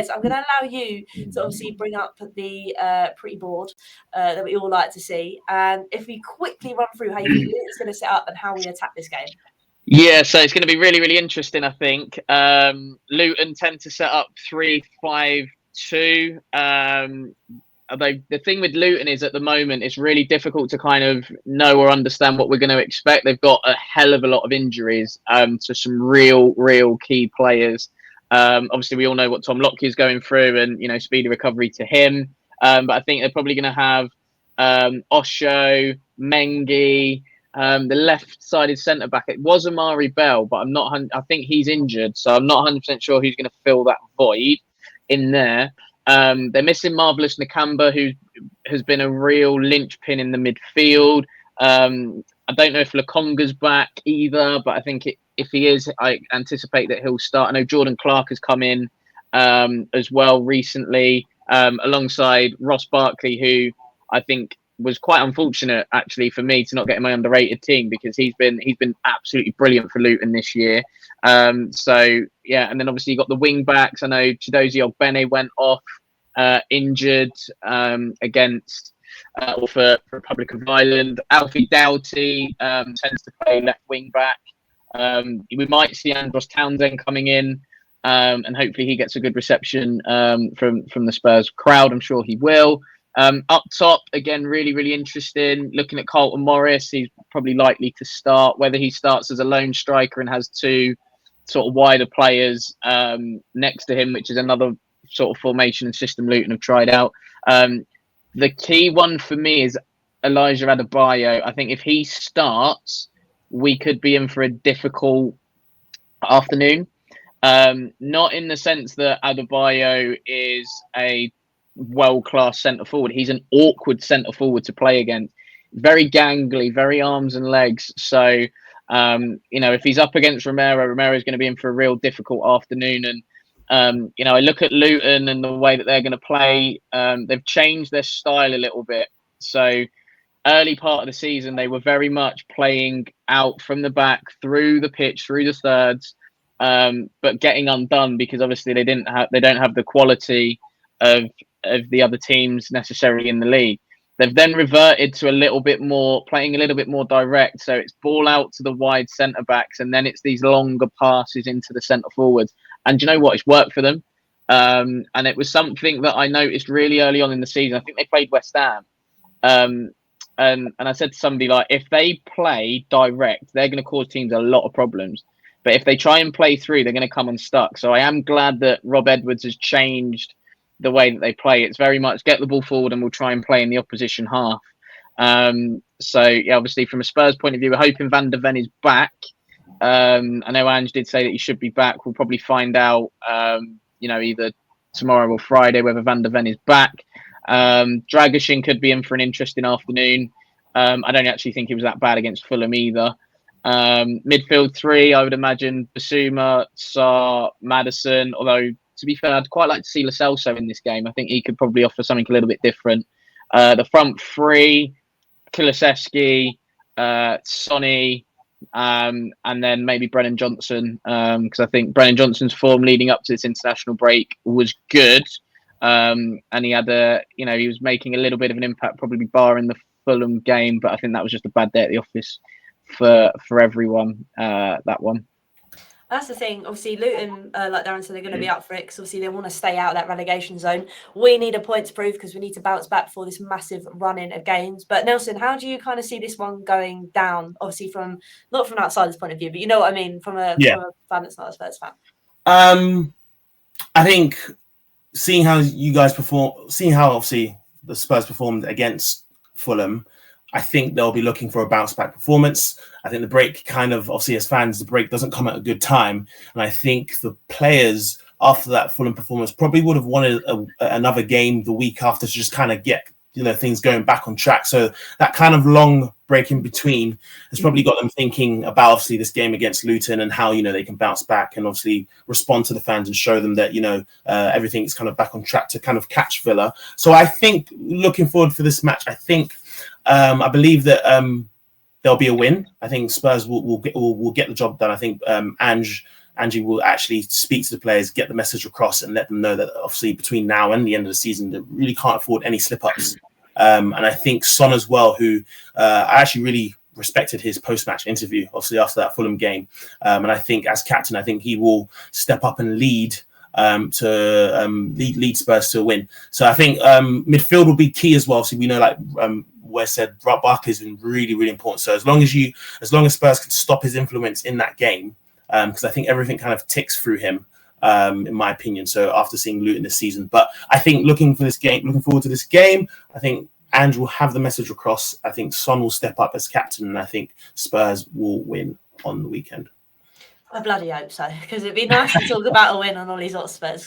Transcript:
Wes, I'm going to allow you to obviously bring up the pretty board that we all like to see. And if we quickly run through how you think Luton's going to set up and how we attack this game. Yeah, so it's going to be really, really interesting, I think. Luton tend to set up 3-5-2. Although the thing with Luton is at the moment, it's really difficult to kind of know or understand what we're going to expect. They've got a hell of a lot of injuries to some real key players. Obviously, we all know what Tom Lockyer is going through and, speedy recovery to him. But I think they're probably going to have Osho, Mengi, the left-sided centre-back. It was Amari Bell, but I think he's injured. So I'm not 100% sure who's going to fill that void in there. They're missing Marvelous Nakamba, who has been a real linchpin in the midfield. I don't know if Lokonga's back either, but I think if he is, I anticipate that he'll start. I know Jordan Clark has come in as well recently, alongside Ross Barkley, who I think was quite unfortunate actually for me to not get in my underrated team, because he's been absolutely brilliant for Luton this year. So yeah, and then obviously you got the wing backs. I know Chidozie Ogbene went off injured against or for Republic of Ireland. Alfie Doughty tends to play left wing back. We might see Andros Townsend coming in, and hopefully he gets a good reception from the Spurs crowd. I'm sure he will. Up top, again, really interesting. Looking at Carlton Morris, he's probably likely to start. Whether he starts as a lone striker and has two sort of wider players next to him, which is another sort of formation and system Luton have tried out. The key one for me is Elijah Adebayo. I think if he starts, we could be in for a difficult afternoon. Not in the sense that Adebayo is a world-class centre forward. He's an awkward centre forward to play against. Very gangly, very arms and legs. So, if he's up against Romero's going to be in for a real difficult afternoon. And, I look at Luton and the way that they're going to play. They've changed their style a little bit. So, early part of the season, they were very much playing out from the back, through the pitch, through the thirds, but getting undone because obviously they don't have the quality of the other teams necessarily in the league. They've then reverted to playing a little bit more direct. So it's ball out to the wide centre backs, and then it's these longer passes into the centre forwards. And you know what? It's worked for them. And it was something that I noticed really early on in the season. I think they played West Ham. And I said to somebody, like, if they play direct, they're going to cause teams a lot of problems. But if they try and play through, they're going to come unstuck. So I am glad that Rob Edwards has changed the way that they play. It's very much get the ball forward and we'll try and play in the opposition half. So yeah, obviously from a Spurs point of view, we're hoping Van der Ven is back. I know Ange did say that he should be back. We'll probably find out, either tomorrow or Friday whether Van der Ven is back. Dragoshin could be in for an interesting afternoon. I don't actually think he was that bad against Fulham either. Midfield three, I would imagine Basuma, Sarr, Maddison, although to be fair, I'd quite like to see Lo Celso in this game. I think he could probably offer something a little bit different. The front three, Kulusevski, Sonny, and then maybe Brennan Johnson, because I think Brennan Johnson's form leading up to this international break was good. And he had he was making a little bit of an impact, probably barring the Fulham game, but I think that was just a bad day at the office for everyone, that one. That's the thing. Obviously, Luton, like Darren said, they're going to be up for it because obviously they want to stay out of that relegation zone. We need a point to prove because we need to bounce back for this massive run-in of games. But Nelson, how do you kind of see this one going down? Obviously, not from an outsider's point of view, but you know what I mean, from a fan that's not a Spurs fan. I think seeing how you guys perform, seeing how obviously the Spurs performed against Fulham, I think they'll be looking for a bounce back performance. I think the break obviously as fans, the break doesn't come at a good time. And I think the players after that Fulham performance probably would have wanted another game the week after to just kind of get, things going back on track. So that kind of long break in between has probably got them thinking about obviously this game against Luton and how, they can bounce back and obviously respond to the fans and show them that, everything's kind of back on track to kind of catch Villa. So I think looking forward for this match, I believe that there'll be a win. I think Spurs will get the job done. I think Ange Angie will actually speak to the players, get the message across, and let them know that obviously between now and the end of the season, they really can't afford any slip-ups. And I think Son as well, who I actually really respected his post-match interview, obviously after that Fulham game. And I think as captain, I think he will step up and lead lead Spurs to a win. So I think midfield will be key as well. So we know, like Wes said, Barkley's been really, really important. So as long as Spurs can stop his influence in that game, because I think everything kind of ticks through him, in my opinion. So after seeing Luton this season, but I think looking forward to this game, I think Andrew will have the message across. I think Son will step up as captain, and I think Spurs will win on the weekend. I bloody hope so, because it'd be nice to talk about a win on Hollie's Hotspurs.